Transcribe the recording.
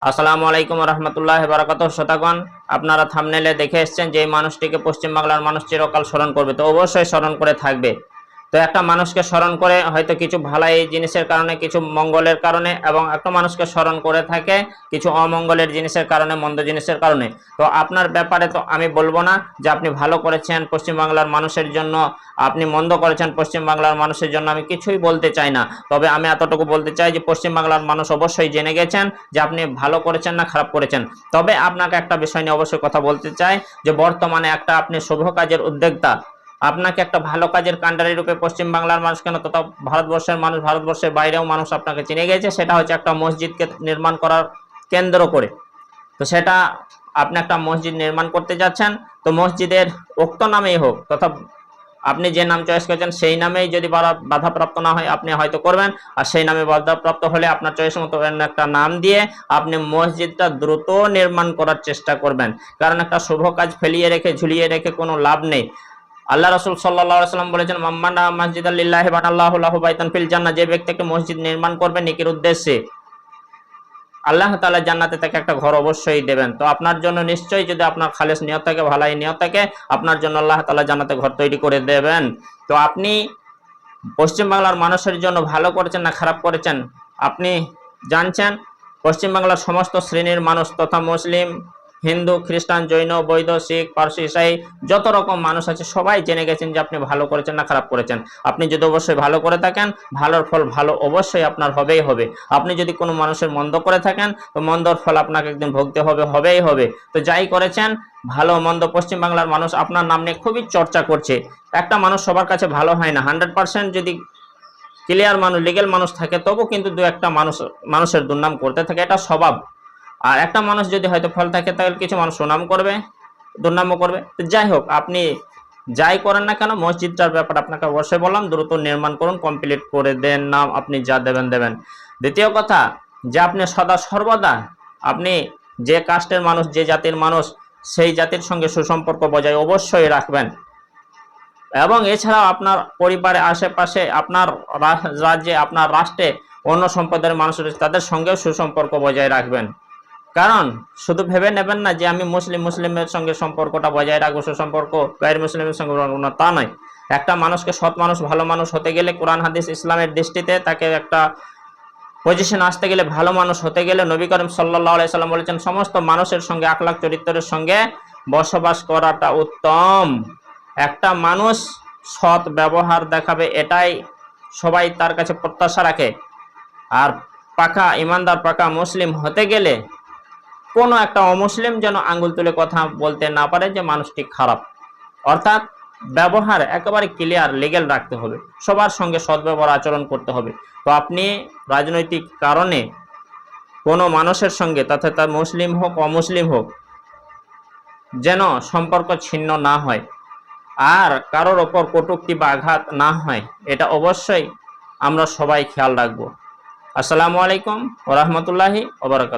আসসালামু আলাইকুম রহমতুল্লাহ বারাকাতুহু। শতাগণ, আপনারা থাম্বনেলে দেখে এসেছেন যে এই মানুষটিকে পশ্চিমবাংলার মানুষ চিরকাল স্মরণ করবে, তো অবশ্যই স্মরণ করে থাকবে। তো একটা মানুষকে স্মরণ করে হয়তো কিছু ভালাই জিনিসের কারণে, কিছু মঙ্গলের কারণে, এবং একটা মানুষকে স্মরণ করে থাকে কিছু অমঙ্গলের জিনিসের কারণে, মন্দ জিনিসের কারণে। তো আপনার ব্যাপারে তো আমি বলবো না যে আপনি ভালো করেছেন পশ্চিমবাংলার মানুষের জন্য, আপনি মন্দ করেছেন পশ্চিমবাংলার মানুষের জন্য, আমি কিছুই বলতে চাই না। তবে আমি এতটুকু বলতে চাই যে পশ্চিমবাংলার মানুষ অবশ্যই জেনে গেছেন যে আপনি ভালো করেছেন না খারাপ করেছেন। তবে আপনাকে একটা বিষয় নিয়ে অবশ্যই কথা বলতে চাই যে বর্তমানে একটা আপনি শুভ কাজের উদ্যোক্তা, আপনাকে একটা ভালো কাজের কাণ্ডারি রূপে পশ্চিমবাংলার মানুষ কেন, তথা ভারতবর্ষের মানুষ, ভারতবর্ষের বাইরেও মানুষ আপনাকে চিনে গেছে। সেটা হচ্ছে একটা মসজিদকে নির্মাণ করার কেন্দ্র করে। তো সেটা আপনি একটা মসজিদ নির্মাণ করতে যাচ্ছেন, তো মসজিদের উক্ত নামেই হোক, তথা আপনি যে নাম চয়েস করেছেন সেই নামেই যদি বাধাপ্রাপ্ত না হয় আপনি হয়তো করবেন, আর সেই নামে বাধাপ্রাপ্ত হলে আপনার চয়েস মতো একটা নাম দিয়ে আপনি মসজিদটা দ্রুত নির্মাণ করার চেষ্টা করবেন। কারণ একটা শুভ কাজ ফেলিয়ে রেখে, ঝুলিয়ে রেখে কোনো লাভ নেই। আল্লাহ রাসূল সাল্লাল্লাহু আলাইহি ওয়াসাল্লাম বলেছেন, মান বানা মাসজিদাল লিল্লাহি বানাল্লাহু লাহু বাইতান ফিল জান্নাহ, যে ব্যক্তি একটা মসজিদ নির্মাণ করবে নেকির উদ্দেশ্যে, আল্লাহ তাআলা জান্নাতে তাকে একটা ঘর অবশ্যই দেবেন। তো আপনার জন্য নিশ্চয়ই, যদি আপনার খালেস নিয়ত থাকে, ভালাই নিয়ত থাকে, আপনার জন্য আল্লাহ তাআলা জান্নাতে ঘর তৈরি করে দেবেন। তো আপনি পশ্চিমবাংলার মানুষের জন্য ভালো করেছেন না খারাপ করেছেন আপনি জানছেন। পশ্চিমবাংলার সমস্ত শ্রেণীর মানুষ, তথা মুসলিম, হিন্দু, খ্রিস্টান, জৈন, বৌদ্ধ, শিখ, পারসি, ইসাই, যত রকম মানুষ আছে সবাই জেনে গেছেন যে আপনি ভালো করেছেন না খারাপ করেছেন। আপনি যদি অবশ্যই ভালো করে থাকেন, ভালোর ফল ভালো অবশ্যই আপনার হবেই হবে। আপনি যদি কোনো মানুষের মন্দ করে থাকেন, তো মন্দর ফল আপনাকে একদিন ভুগতে হবে, হবেই হবে। তো যাই করেছেন, ভালো মন্দ পশ্চিমবাংলার মানুষ আপনার নাম নিয়ে খুবই চর্চা করছে। একটা মানুষ সবার কাছে ভালো হয় না, 100% যদি ক্লিয়ার মানুষ, লিগেল মানুষ থাকে, তবু কিন্তু দু একটা মানুষের দুর্নাম করতে থাকে, এটা স্বভাব। আর একটা মানুষ যদি হয়তো ফল থাকে, তাহলে কিছু মানুষ সুনাম করবে, দুর্নামও করবে। তো যাই হোক, আপনি যাই করেন না কেন, মসজিদটার ব্যাপার আপনাকে অবশ্যই বললাম, দ্রুত নির্মাণ করুন, কমপ্লিট করে দেন না, আপনি যা দেবেন দেবেন। দ্বিতীয় কথা, যে আপনি সদা সর্বদা আপনি যে কাস্টের মানুষ, যে জাতির মানুষ, সেই জাতির সঙ্গে সুসম্পর্ক বজায় অবশ্যই রাখবেন। এবং এছাড়াও আপনার পরিবারে, আশেপাশে, আপনার রাজ্যে, আপনার রাষ্ট্রে অন্য সম্প্রদায়ের মানুষ রয়েছে, তাদের সঙ্গেও সুসম্পর্ক বজায় রাখবেন। কারণ শুধু ভেবে নেবেন না যে আমি মুসলিমের সঙ্গে সম্পর্কটা বজায় রাখবো, সুসম্পর্ক গায়ের মুসলিমের সঙ্গে রাখবো না, তা নয়। একটা মানুষকে সৎ মানুষ, ভালো মানুষ হতে গেলে, কোরআন হাদিস ইসলামের দৃষ্টিতে তাকে একটা পজিশন আসতে গেলে, ভালো মানুষ হতে গেলে, নবী করিম সাল্লাল্লাহু আলাইহি সাল্লাম বলেছেন সমস্ত মানুষের সঙ্গে আখলাক চরিত্রের সঙ্গে বসবাস করাটা উত্তম। একটা মানুষ সৎ ব্যবহার দেখাবে, এটাই সবাই তার কাছে প্রত্যাশা রাখে। আর পাকা ইমানদার, পাকা মুসলিম হতে গেলে কোনো একটা অমুসলিম যেন আঙ্গুল তুলে কথা বলতে না পারে যে মানুষটি খারাপ। অর্থাৎ ব্যবহার একেবারে ক্লিয়ার, লিগেল রাখতে হবে, সবার সঙ্গে সদ্ব্যবহার আচরণ করতে হবে। তো আপনি রাজনৈতিক কারণে কোনো মানুষের সঙ্গে, তথা তার মুসলিম হোক অমুসলিম হোক, যেন সম্পর্ক ছিন্ন না হয়, আর কারোর ওপর কটূক্তি বা আঘাত না হয়, এটা অবশ্যই আমরা সবাই খেয়াল রাখবো। আসসালামু আলাইকুম ওয়া রাহমাতুল্লাহি ওয়া বারাকাতুহু।